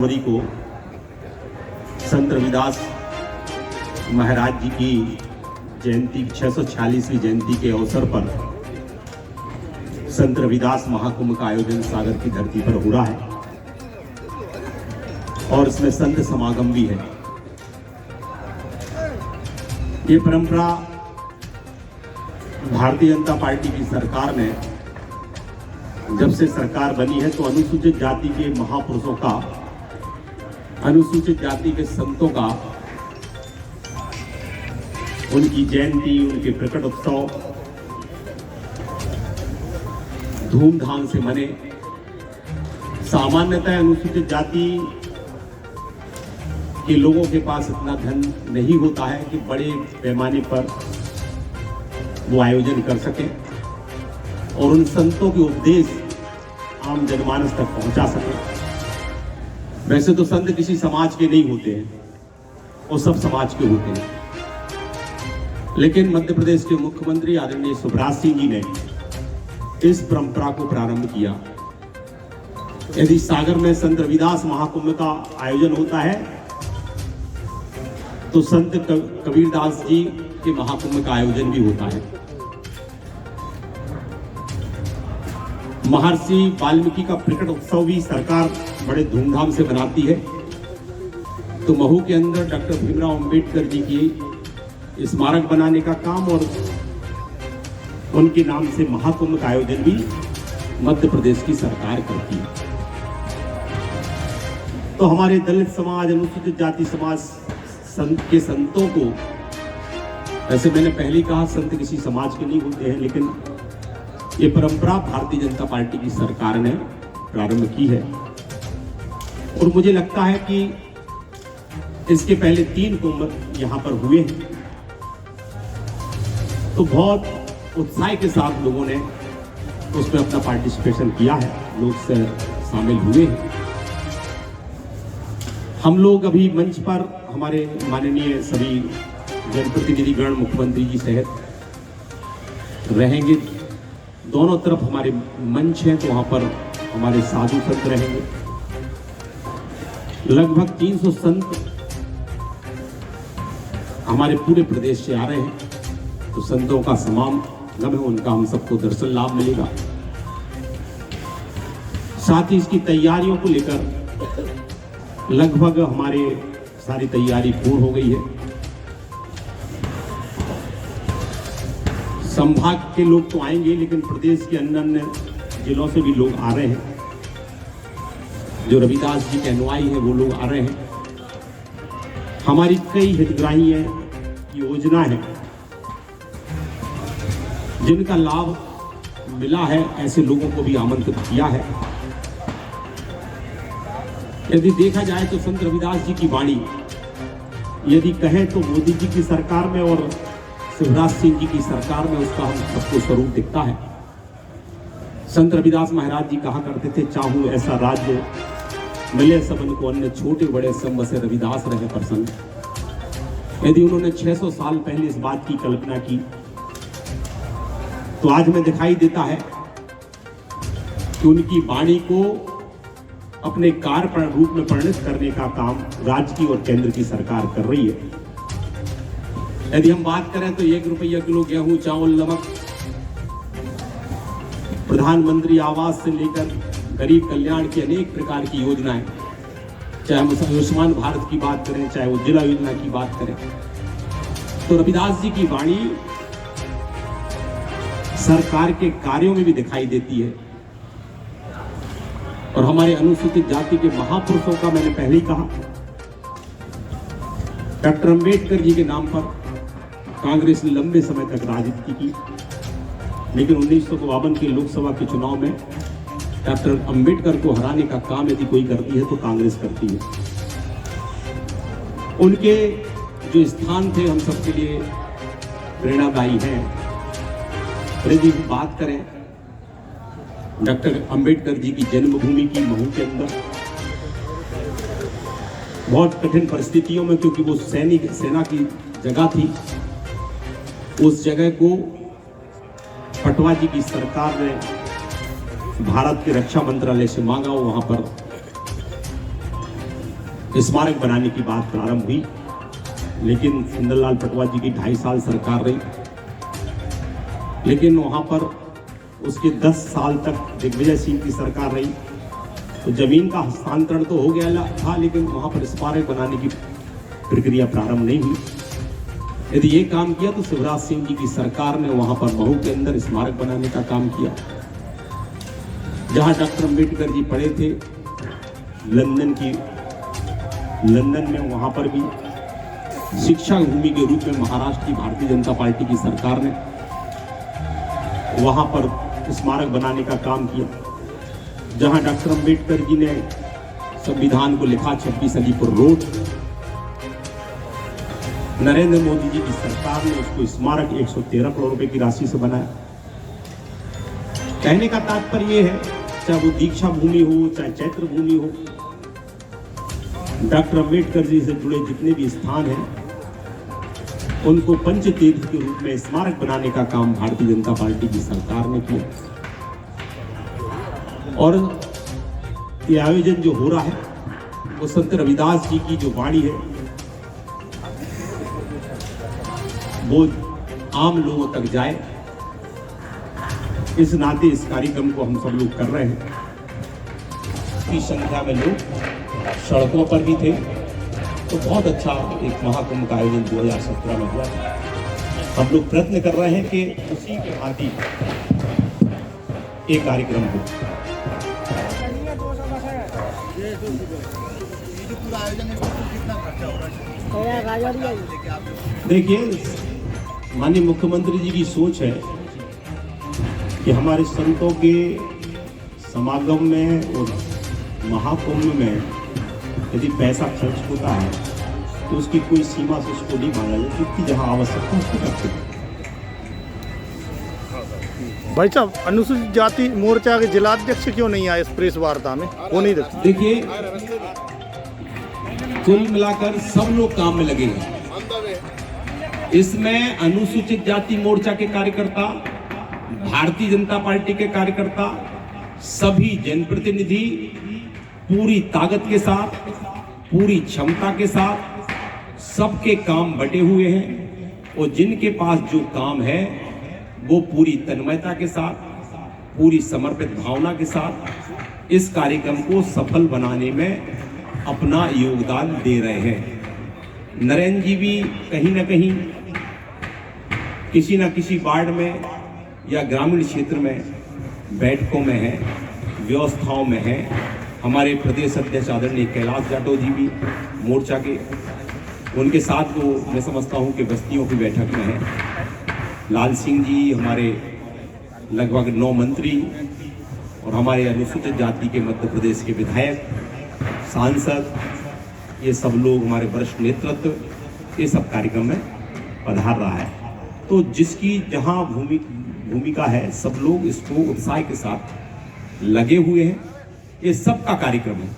जनवरी को संत रविदास महाराज जी की जयंती 646वीं जयंती के अवसर पर संत रविदास महाकुंभ का आयोजन सागर की धरती पर हो रहा है और इसमें संत समागम भी है। ये परंपरा भारतीय जनता पार्टी की सरकार ने जब से सरकार बनी है तो अनुसूचित जाति के महापुरुषों का, अनुसूचित जाति के संतों का, उनकी जयंती, उनके प्रकट उत्सव धूमधाम से मने। सामान्यतः अनुसूचित जाति के लोगों के पास इतना धन नहीं होता है कि बड़े पैमाने पर वो आयोजन कर सकें और उन संतों के उपदेश आम जनमानस तक पहुंचा सकें। वैसे तो संत किसी समाज के नहीं होते हैं, वो सब समाज के होते हैं, लेकिन मध्य प्रदेश के मुख्यमंत्री आदरणीय शिवराज सिंह जी ने इस परंपरा को प्रारंभ किया। यदि सागर में संत रविदास महाकुंभ का आयोजन होता है तो संत कबीरदास जी के महाकुंभ का आयोजन भी होता है। महर्षि वाल्मीकि का प्रकट उत्सव भी सरकार बड़े धूमधाम से मनाती है। तो महू के अंदर डॉक्टर भीमराव अंबेडकर जी की स्मारक बनाने का काम और उनके नाम से महाकुंभ का आयोजन भी मध्य प्रदेश की सरकार करती है। तो हमारे दलित समाज, अनुसूचित जाति समाज संत के संतों को, वैसे मैंने पहले ही कहा संत किसी समाज के नहीं होते हैं, लेकिन ये परंपरा भारतीय जनता पार्टी की सरकार ने प्रारंभ की है और मुझे लगता है कि इसके पहले 3 कुंभ यहाँ पर हुए हैं। तो बहुत उत्साह के साथ लोगों ने उसमें अपना पार्टिसिपेशन किया है, लोग से शामिल हुए हैं। हम लोग अभी मंच पर हमारे माननीय सभी जनप्रतिनिधिगण, मुख्यमंत्री जी सहित रहेंगे। दोनों तरफ हमारे मंच हैं, तो वहां पर हमारे साधु संत रहेंगे। लगभग 300 संत हमारे पूरे प्रदेश से आ रहे हैं। तो संतों का समागम है, उनका हम सबको दर्शन लाभ मिलेगा। साथ ही इसकी तैयारियों को लेकर लगभग हमारे सारी तैयारी पूर्ण हो गई है। संभाग के लोग तो आएंगे, लेकिन प्रदेश के अन्य जिलों से भी लोग आ रहे हैं। जो रविदास जी के अनुयायी हैं वो लोग आ रहे हैं। हमारी कई हितग्राही योजना है जिनका लाभ मिला है, ऐसे लोगों को भी आमंत्रित किया है। यदि देखा जाए तो संत रविदास जी की वाणी यदि कहें तो मोदी जी की सरकार में और शिवराज सिंह जी की सरकार में उसका हम सबको स्वरूप दिखता है। संत रविदास महाराज जी कहा करते थे, चाहूं ऐसा राज्य मिले सबन को, अन्य छोटे बड़े सब बसे रविदास रहे प्रसन्न। यदि उन्होंने 600 साल पहले इस बात की कल्पना की तो आज में दिखाई देता है कि उनकी वाणी को अपने कार्य रूप में परिणत करने का काम राज्य की और केंद्र की सरकार कर रही है। यदि हम बात करें तो 1 रुपया किलो गेहूं, चावल, नमक, प्रधानमंत्री आवास से लेकर गरीब कल्याण की अनेक प्रकार की योजनाएं, चाहे हम आयुष्मान भारत की बात करें, चाहे उज्ज्वला योजना की बात करें, तो रविदास जी की वाणी सरकार के कार्यों में भी दिखाई देती है। और हमारे अनुसूचित जाति के महापुरुषों का मैंने पहले ही कहा, डॉक्टर अंबेडकर जी के नाम पर कांग्रेस ने लंबे समय तक राजनीति की, लेकिन 1952 के लोकसभा के चुनाव में डॉक्टर अंबेडकर को हराने का काम यदि कोई करती है तो कांग्रेस करती है। उनके जो स्थान थे हम सबके लिए प्रेरणादायी हैं। यदि बात करें डॉक्टर अंबेडकर जी की जन्मभूमि की, महू के अंदर बहुत कठिन परिस्थितियों में, क्योंकि वो सेना की जगह थी, उस जगह को पटवा जी की सरकार ने भारत के रक्षा मंत्रालय से मांगा, वहां पर स्मारक बनाने की बात प्रारंभ हुई, लेकिन सुंदरलाल पटवा जी की 2.5 साल सरकार रही, लेकिन वहां पर उसके 10 साल तक दिग्विजय सिंह की सरकार रही। तो जमीन का हस्तांतरण तो हो गया था, लेकिन वहां पर स्मारक बनाने की प्रक्रिया प्रारंभ नहीं हुई। यदि ये काम किया तो शिवराज सिंह जी की सरकार ने वहां पर महू के अंदर स्मारक बनाने का काम किया। जहां डॉक्टर अम्बेडकर जी पढ़े थे लंदन में, वहां पर भी शिक्षा भूमि के रूप में महाराष्ट्र की भारतीय जनता पार्टी की सरकार ने वहां पर स्मारक बनाने का काम किया। जहां डॉक्टर अम्बेडकर जी ने संविधान को लिखा, 26 अलीपुर रोड, नरेंद्र मोदी जी की सरकार ने उसको स्मारक 113 करोड़ रुपए की राशि से बनाया। कहने का तात्पर्य यह है, चाहे वो दीक्षा भूमि हो, चाहे चैत्र भूमि हो, डॉक्टर अम्बेडकर जी से जुड़े जितने भी स्थान हैं, उनको पंचतीर्थ के रूप में स्मारक बनाने का काम भारतीय जनता पार्टी की सरकार ने किया। और ये आयोजन जो हो रहा है वो संत रविदास जी की जो वाणी है वो आम लोगों तक जाए, इस नाते इस कार्यक्रम को हम सब लोग कर रहे हैं। की संख्या में लोग सड़कों पर भी थे, तो बहुत अच्छा एक महाकुंभ का आयोजन 2017 में हुआ। हम लोग प्रयत्न कर रहे हैं कि उसी के भांति एक कार्यक्रम हो। देखिए, माननीय मुख्यमंत्री जी की सोच है कि हमारे संतों के समागम में और महाकुंभ में यदि पैसा खर्च होता है तो उसकी कोई सीमा से उसको नहीं मांगा जाए, क्योंकि जहां आवश्यकता उसको करते हैं। भाई साहब, अनुसूचित जाति मोर्चा के जिलाध्यक्ष क्यों नहीं आए इस प्रेस वार्ता में? वो नहीं देखते। देखिए, कुल मिलाकर सब लोग काम में लगे हैं। इसमें अनुसूचित जाति मोर्चा के कार्यकर्ता, भारतीय जनता पार्टी के कार्यकर्ता, सभी जनप्रतिनिधि पूरी ताकत के साथ, पूरी क्षमता के साथ सबके काम बटे हुए हैं। और जिनके पास जो काम है वो पूरी तन्मयता के साथ, पूरी समर्पित भावना के साथ इस कार्यक्रम को सफल बनाने में अपना योगदान दे रहे हैं। नरेंद्र जी भी कहीं ना कहीं किसी न किसी वार्ड में या ग्रामीण क्षेत्र में बैठकों में है, व्यवस्थाओं में है। हमारे प्रदेश अध्यक्ष आदरणीय कैलाश जाटव जी भी मोर्चा के, उनके साथ वो मैं समझता हूँ कि बस्तियों की बैठक में है। लाल सिंह जी, हमारे लगभग 9 मंत्री और हमारे अनुसूचित जाति के मध्य प्रदेश के विधायक, सांसद, ये सब लोग, हमारे वरिष्ठ नेतृत्व, ये सब कार्यक्रम में पधार रहा है। तो जिसकी जहाँ भूमिका है, सब लोग इसको उत्साह के साथ लगे हुए हैं। ये सबका कार्यक्रम है।